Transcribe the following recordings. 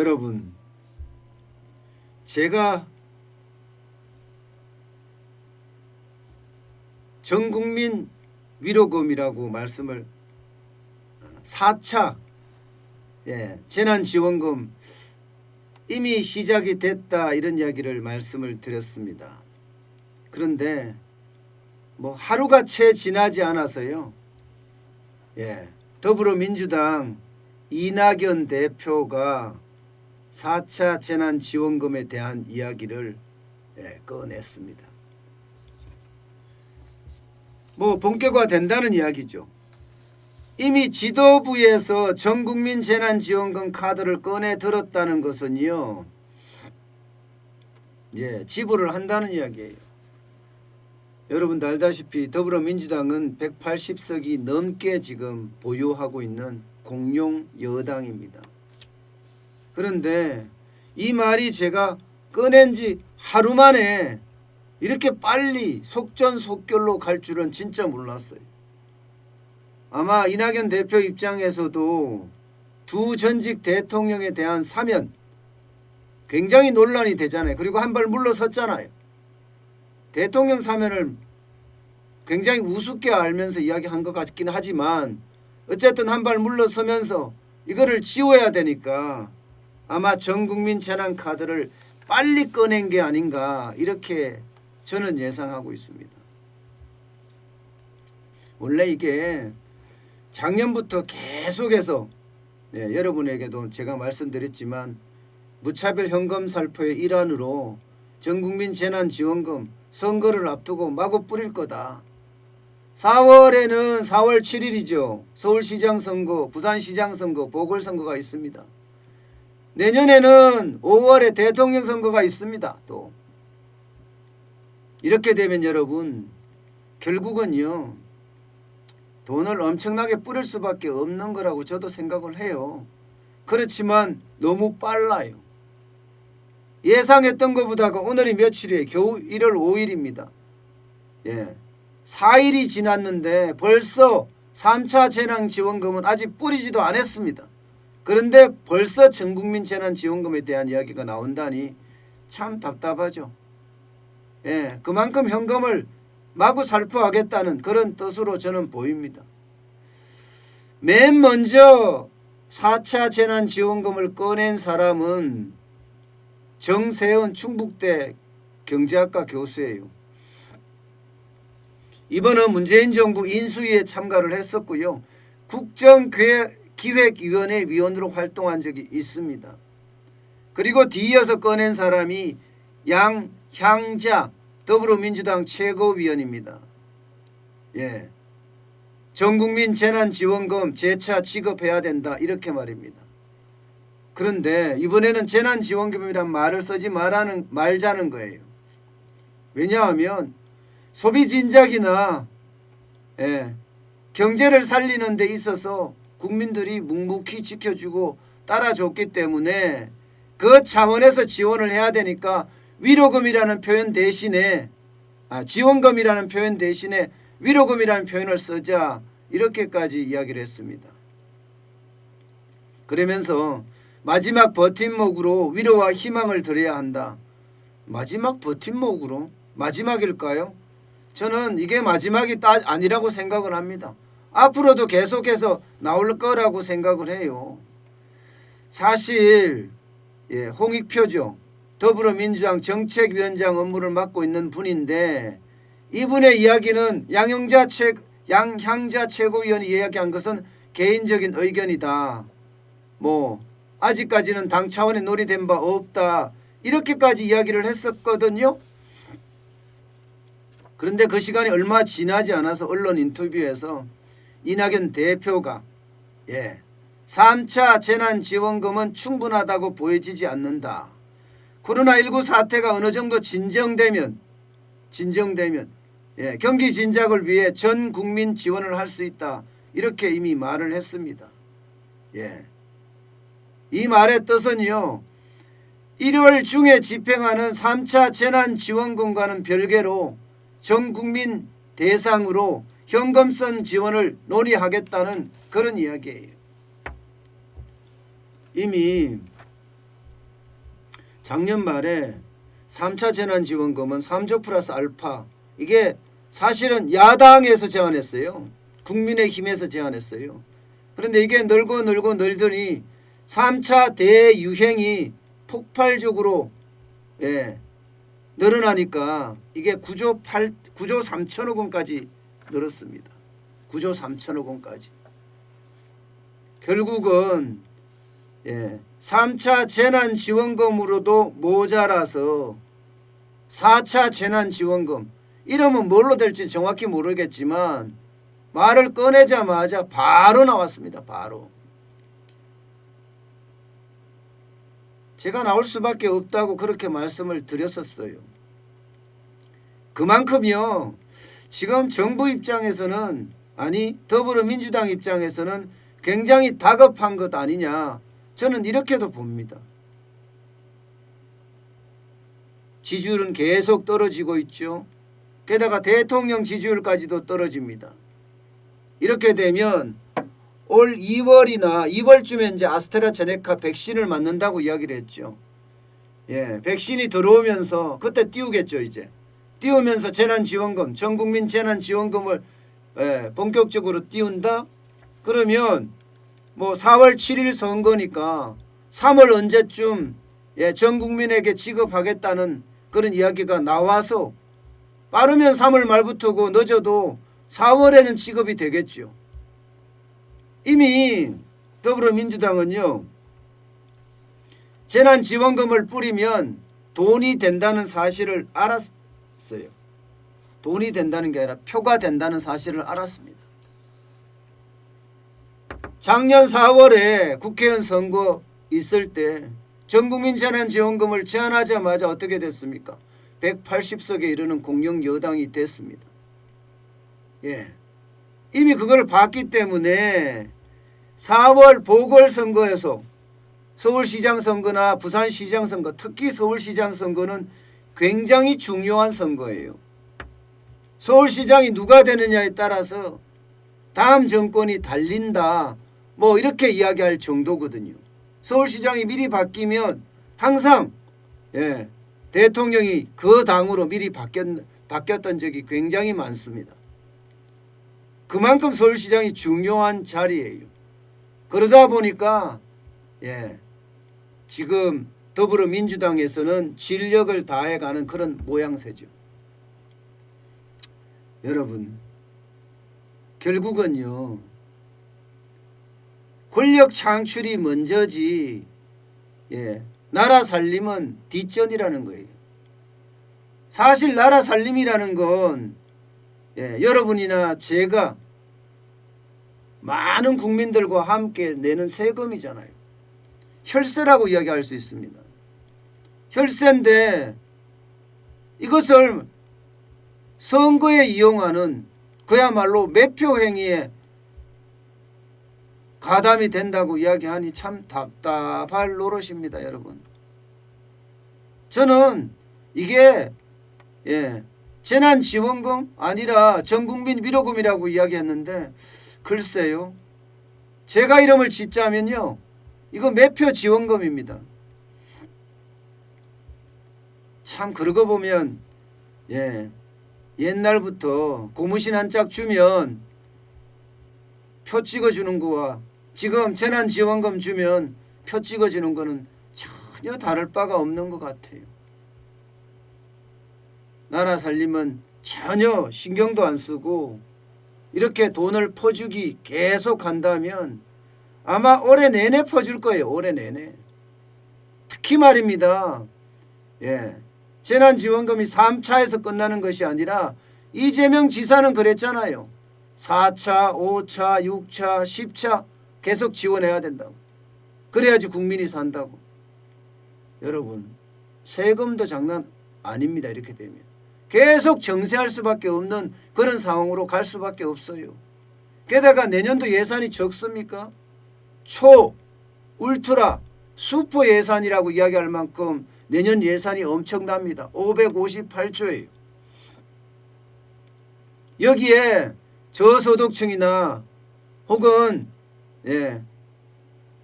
여러분, 제가 전국민 위로금이라고 말씀을 4차 재난지원금 이미 시작이 됐다 이런 이야기를 말씀을 드렸습니다. 그런데 뭐 하루가 채 지나지 않아서요. 더불어민주당 이낙연 대표가 4차 재난지원금에 대한 이야기를 꺼냈습니다. 뭐 본격화 된다는 이야기죠. 이미 지도부에서 전국민 재난지원금 카드를 꺼내 들었다는 것은요, 지불을 한다는 이야기예요. 여러분도 알다시피 더불어민주당은 180석이 넘게 지금 보유하고 있는 공용 여당입니다. 그런데 이 말이 제가 꺼낸 지 하루 만에 이렇게 빨리 속전속결로 갈 줄은 진짜 몰랐어요. 아마 이낙연 대표 입장에서도 두 전직 대통령에 대한 사면 굉장히 논란이 되잖아요. 그리고 한 발 물러섰잖아요. 대통령 사면을 굉장히 우습게 알면서 이야기한 것 같긴 하지만 어쨌든 한 발 물러서면서 이거를 지워야 되니까 아마 전국민 재난카드를 빨리 꺼낸 게 아닌가 이렇게 저는 예상하고 있습니다. 원래 이게 작년부터 계속해서 여러분에게도 제가 말씀드렸지만 무차별 현금 살포의 일환으로 전국민 재난지원금 선거를 앞두고 마구 뿌릴 거다. 4월에는 4월 7일이죠. 서울시장 선거, 부산시장 선거, 보궐선거가 있습니다. 내년에는 5월에 대통령 선거가 있습니다. 또 이렇게 되면 여러분 결국은요 돈을 엄청나게 뿌릴 수밖에 없는 거라고 저도 생각을 해요. 그렇지만 너무 빨라요. 예상했던 것보다가 오늘이 며칠이에요? 겨우 1월 5일입니다. 4일이 지났는데 벌써 3차 재난지원금은 아직 뿌리지도 않았습니다. 그런데 벌써 전국민 재난지원금에 대한 이야기가 나온다니 참 답답하죠. 그만큼 현금을 마구 살포하겠다는 그런 뜻으로 저는 보입니다. 맨 먼저 4차 재난지원금을 꺼낸 사람은 정세은 충북대 경제학과 교수예요. 이번은 문재인 정부 인수위에 참가를 했었고요. 국정기획위원회 위원으로 활동한 적이 있습니다. 그리고 뒤이어서 꺼낸 사람이 양향자 더불어민주당 최고위원입니다. 전국민 재난지원금 재차 지급해야 된다 이렇게 말입니다. 그런데 이번에는 재난지원금이란 말을 쓰지 말자는 거예요. 왜냐하면 소비진작이나 경제를 살리는 데 있어서 국민들이 묵묵히 지켜주고 따라줬기 때문에 그 차원에서 지원을 해야 되니까 위로금이라는 표현 대신에 지원금이라는 표현 대신에 위로금이라는 표현을 쓰자 이렇게까지 이야기를 했습니다. 그러면서 마지막 버팀목으로 위로와 희망을 드려야 한다. 마지막 버팀목으로? 마지막일까요? 저는 이게 마지막이 아니라고 생각을 합니다. 앞으로도 계속해서 나올 거라고 생각을 해요. 사실 홍익표죠. 더불어민주당 정책위원장 업무를 맡고 있는 분인데 이분의 이야기는 양향자 최고위원이 이야기한 것은 개인적인 의견이다. 아직까지는 당 차원에 논의된 바 없다. 이렇게까지 이야기를 했었거든요. 그런데 그 시간이 얼마 지나지 않아서 언론 인터뷰에서 이낙연 대표가 3차 재난지원금은 충분하다고 보여지지 않는다. 코로나19 사태가 어느 정도 진정되면 경기 진작을 위해 전 국민 지원을 할 수 있다. 이렇게 이미 말을 했습니다. 이 말의 뜻은요. 1월 중에 집행하는 3차 재난지원금과는 별개로 전 국민 대상으로 현금성 지원을 논의하겠다는 그런 이야기예요. 이미 작년 말에 3차 재난지원금은 3조 플러스 알파, 이게 사실은 야당에서 제안했어요. 국민의힘에서 제안했어요. 그런데 이게 늘고 늘더니 3차 대유행이 폭발적으로 늘어나니까 이게 9조 3천억 원까지 늘었습니다. 9조 3천억 원까지. 결국은 3차 재난지원금으로도 모자라서 4차 재난지원금, 이름은 뭘로 될지 정확히 모르겠지만 말을 꺼내자마자 바로 나왔습니다. 바로. 제가 나올 수밖에 없다고 그렇게 말씀을 드렸었어요. 그만큼요, 지금 정부 입장에서는, 아니 더불어민주당 입장에서는 굉장히 다급한 것 아니냐, 저는 이렇게도 봅니다. 지지율은 계속 떨어지고 있죠. 게다가 대통령 지지율까지도 떨어집니다. 이렇게 되면 올 2월쯤에 이제 아스트라제네카 백신을 맞는다고 이야기를 했죠. 백신이 들어오면서 그때 띄우겠죠. 이제 띄우면서 재난지원금, 전국민 재난지원금을 본격적으로 띄운다. 그러면 뭐 4월 7일 선거니까 3월 언제쯤 전 국민에게 지급하겠다는 그런 이야기가 나와서 빠르면 3월 말부터고 늦어도 4월에는 지급이 되겠죠. 이미 더불어민주당은요, 재난지원금을 뿌리면 돈이 된다는 사실을 알았어요. 돈이 된다는 게 아니라 표가 된다는 사실을 알았습니다. 작년 4월에 국회의원 선거 있을 때 전국민 재난지원금을 제안하자마자 어떻게 됐습니까? 180석에 이르는 공영 여당이 됐습니다. 이미 그걸 봤기 때문에 4월 보궐선거에서 서울시장 선거나 부산시장 선거, 특히 서울시장 선거는 굉장히 중요한 선거예요. 서울시장이 누가 되느냐에 따라서 다음 정권이 달린다, 뭐 이렇게 이야기할 정도거든요. 서울시장이 미리 바뀌면 항상 대통령이 그 당으로 미리 바뀌었던 적이 굉장히 많습니다. 그만큼 서울시장이 중요한 자리예요. 그러다 보니까 지금 더불어민주당에서는 진력을 다해가는 그런 모양새죠. 여러분, 결국은요, 권력 창출이 먼저지 나라 살림은 뒷전이라는 거예요. 사실 나라 살림이라는 건 여러분이나 제가 많은 국민들과 함께 내는 세금이잖아요. 혈세라고 이야기할 수 있습니다. 혈세인데 이것을 선거에 이용하는 그야말로 매표 행위에 가담이 된다고 이야기하니 참 답답할 노릇입니다, 여러분. 저는 이게 재난지원금 아니라 전국민 위로금이라고 이야기했는데, 글쎄요, 제가 이름을 짓자면요, 이거 매표 지원금입니다. 참 그러고 보면 옛날부터 고무신 한 짝 주면 표 찍어주는 거와 지금 재난지원금 주면 표 찍어주는 거는 전혀 다를 바가 없는 것 같아요. 나라 살림은 전혀 신경도 안 쓰고 이렇게 돈을 퍼주기 계속 한다면 아마 올해 내내 퍼줄 거예요. 올해 내내. 특히 말입니다. 재난지원금이 3차에서 끝나는 것이 아니라 이재명 지사는 그랬잖아요. 4차, 5차, 6차, 10차 계속 지원해야 된다고. 그래야지 국민이 산다고. 여러분, 세금도 장난 아닙니다. 이렇게 되면 계속 정세할 수밖에 없는 그런 상황으로 갈 수밖에 없어요. 게다가 내년도 예산이 적습니까? 초, 울트라, 슈퍼 예산이라고 이야기할 만큼 내년 예산이 엄청납니다. 558조예요. 여기에 저소득층이나 혹은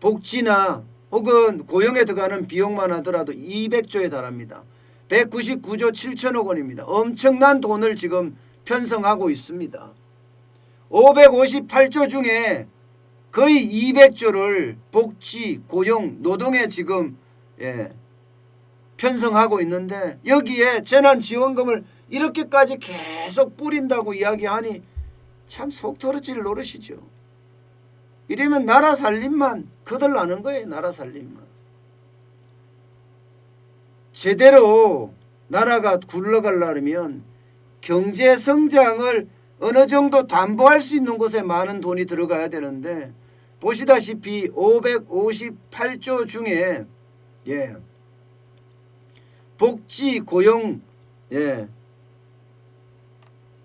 복지나 혹은 고용에 들어가는 비용만 하더라도 200조에 달합니다. 199조 7천억 원입니다. 엄청난 돈을 지금 편성하고 있습니다. 558조 중에 거의 200조를 복지, 고용, 노동에 지금 편성하고 있는데 여기에 재난지원금을 이렇게까지 계속 뿌린다고 이야기하니 참 속 터질 노릇이죠. 이러면 나라 살림만 거들나는 거예요. 나라 살림만. 제대로 나라가 굴러가려면 경제 성장을 어느 정도 담보할 수 있는 곳에 많은 돈이 들어가야 되는데 보시다시피 558조 중에 복지, 고용,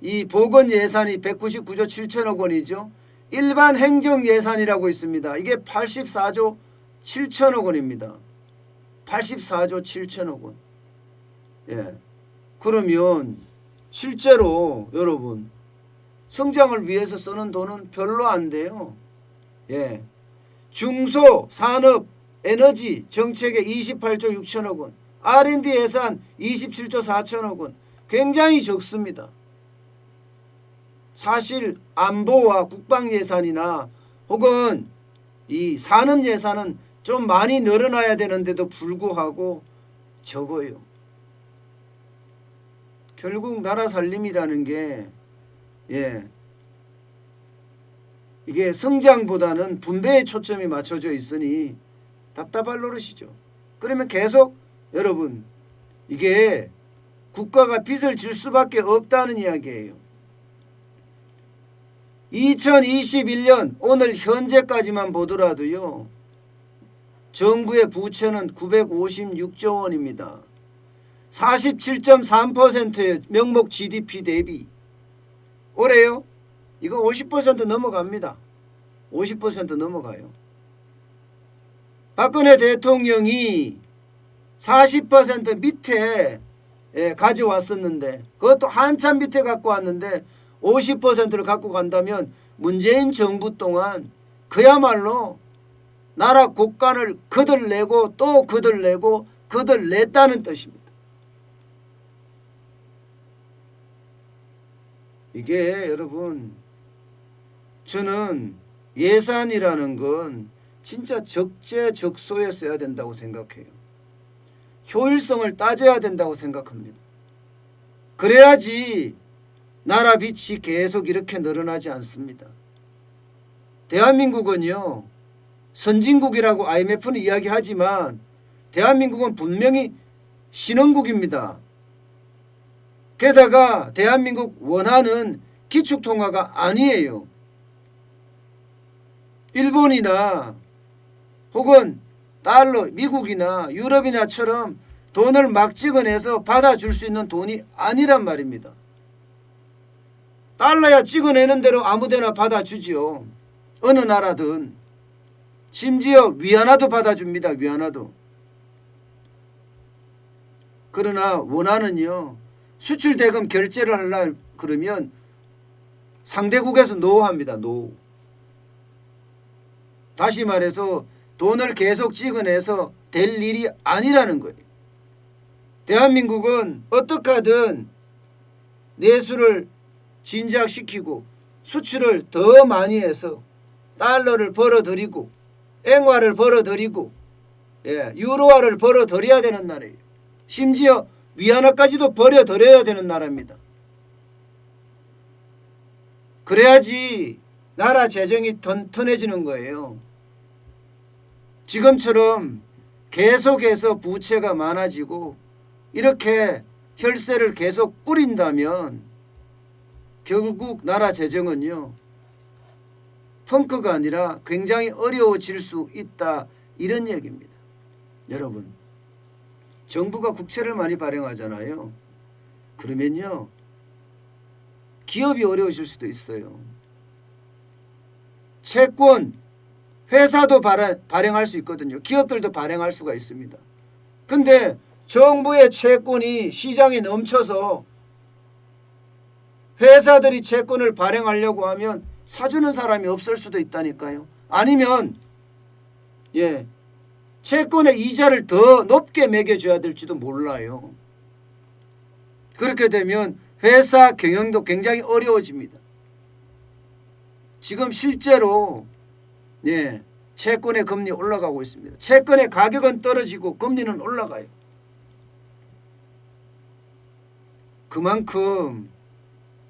이 보건 예산이 199조 7천억 원이죠. 일반 행정 예산이라고 있습니다. 이게 84조 7천억 원입니다. 84조 7천억 원. 그러면 실제로 여러분 성장을 위해서 쓰는 돈은 별로 안 돼요. 중소, 산업, 에너지 정책에 28조 6천억 원, R&D 예산 27조 4천억 원, 굉장히 적습니다. 사실 안보와 국방 예산이나 혹은 이 산업 예산은 좀 많이 늘어나야 되는데도 불구하고 적어요. 결국 나라 살림이라는 게 이게 성장보다는 분배에 초점이 맞춰져 있으니 답답할 노릇이죠. 그러면 계속 여러분 이게 국가가 빚을 질 수밖에 없다는 이야기예요. 2021년 오늘 현재까지만 보더라도요. 정부의 부채는 956조 원입니다. 47.3%의 명목 GDP 대비. 올해요? 이거 50% 넘어갑니다. 50% 넘어가요. 박근혜 대통령이 40% 밑에 가져왔었는데 그것도 한참 밑에 갖고 왔는데 50%를 갖고 간다면 문재인 정부 동안 그야말로 나라 곳간을 거들내고 또 거들내고 거들냈다는 뜻입니다. 이게 여러분 저는 예산이라는 건 진짜 적재적소에 써야 된다고 생각해요. 효율성을 따져야 된다고 생각합니다. 그래야지 나라 빚이 계속 이렇게 늘어나지 않습니다. 대한민국은요. 선진국이라고 IMF는 이야기하지만 대한민국은 분명히 신흥국입니다. 게다가 대한민국 원화는 기축통화가 아니에요. 일본이나 혹은 달러, 미국이나 유럽이나처럼 돈을 막 찍어내서 받아줄 수 있는 돈이 아니란 말입니다. 달러야 찍어내는 대로 아무데나 받아주지요. 어느 나라든. 심지어 위안화도 받아줍니다. 위안화도. 그러나 원화는요. 수출 대금 결제를 하려고 그러면 상대국에서 노합니다. 노. 다시 말해서 돈을 계속 찍어내서 될 일이 아니라는 거예요. 대한민국은 어떻게 하든 내수를 진작시키고 수출을 더 많이 해서 달러를 벌어들이고 앵화를 벌어들이고 유로화를 벌어들여야 되는 나라예요. 심지어 위안화까지도 벌어들여야 되는 나라입니다. 그래야지 나라 재정이 튼튼해지는 거예요. 지금처럼 계속해서 부채가 많아지고 이렇게 혈세를 계속 뿌린다면 결국 나라 재정은요. 펑크가 아니라 굉장히 어려워질 수 있다. 이런 얘기입니다. 여러분 정부가 국채를 많이 발행하잖아요. 그러면요. 기업이 어려워질 수도 있어요. 채권 회사도 발행할 수 있거든요. 기업들도 발행할 수가 있습니다. 근데 정부의 채권이 시장에 넘쳐서 회사들이 채권을 발행하려고 하면 사주는 사람이 없을 수도 있다니까요. 아니면 채권의 이자를 더 높게 매겨줘야 될지도 몰라요. 그렇게 되면 회사 경영도 굉장히 어려워집니다. 지금 실제로 채권의 금리 올라가고 있습니다. 채권의 가격은 떨어지고 금리는 올라가요. 그만큼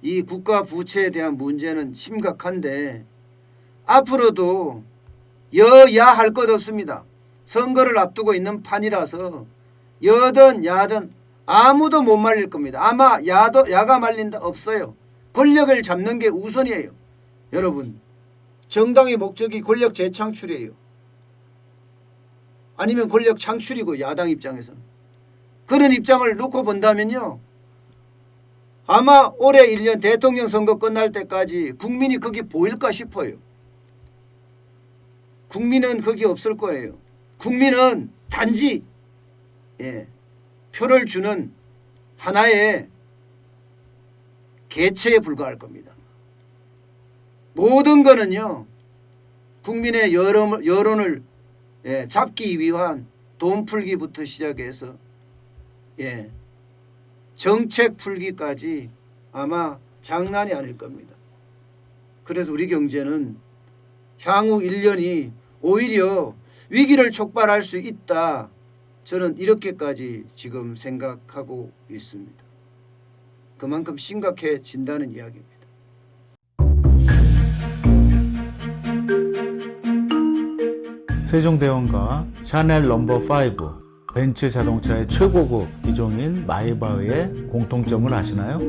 이 국가 부채에 대한 문제는 심각한데 앞으로도 여야 할 것 없습니다. 선거를 앞두고 있는 판이라서 여든 야든 아무도 못 말릴 겁니다. 아마 야가 말린다 없어요. 권력을 잡는 게 우선이에요. 여러분, 정당의 목적이 권력 재창출이에요. 아니면 권력 창출이고, 야당 입장에서는. 그런 입장을 놓고 본다면요, 아마 올해 1년 대통령 선거 끝날 때까지 국민이 거기 보일까 싶어요. 국민은 거기 없을 거예요. 국민은 단지 표를 주는 하나의 개체에 불과할 겁니다. 모든 거는요, 국민의 여론을 잡기 위한 돈 풀기부터 시작해서 정책 풀기까지 아마 장난이 아닐 겁니다. 그래서 우리 경제는 향후 1년이 오히려 위기를 촉발할 수 있다. 저는 이렇게까지 지금 생각하고 있습니다. 그만큼 심각해진다는 이야기입니다. 세종대왕과 샤넬 넘버5 벤츠 자동차의 최고급 기종인 마이바흐의 공통점을 아시나요?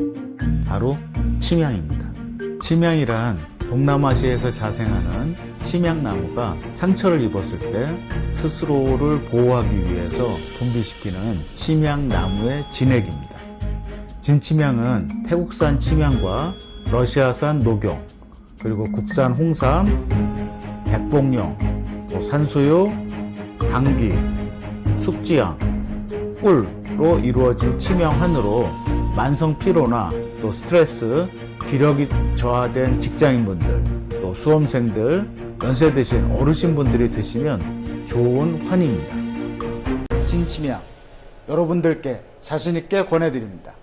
바로 침향입니다. 침향이란 동남아시아에서 자생하는 침향나무가 상처를 입었을 때 스스로를 보호하기 위해서 분비시키는 침향나무의 진액입니다. 진침향은 태국산 침향과 러시아산 녹용, 그리고 국산 홍삼, 백봉령, 산수유, 당귀, 숙지향, 꿀로 이루어진 침향환으로 만성 피로나 또 스트레스, 기력이 저하된 직장인분들, 또 수험생들, 연세 드신 어르신분들이 드시면 좋은 환입니다. 진침향 여러분들께 자신있게 권해드립니다.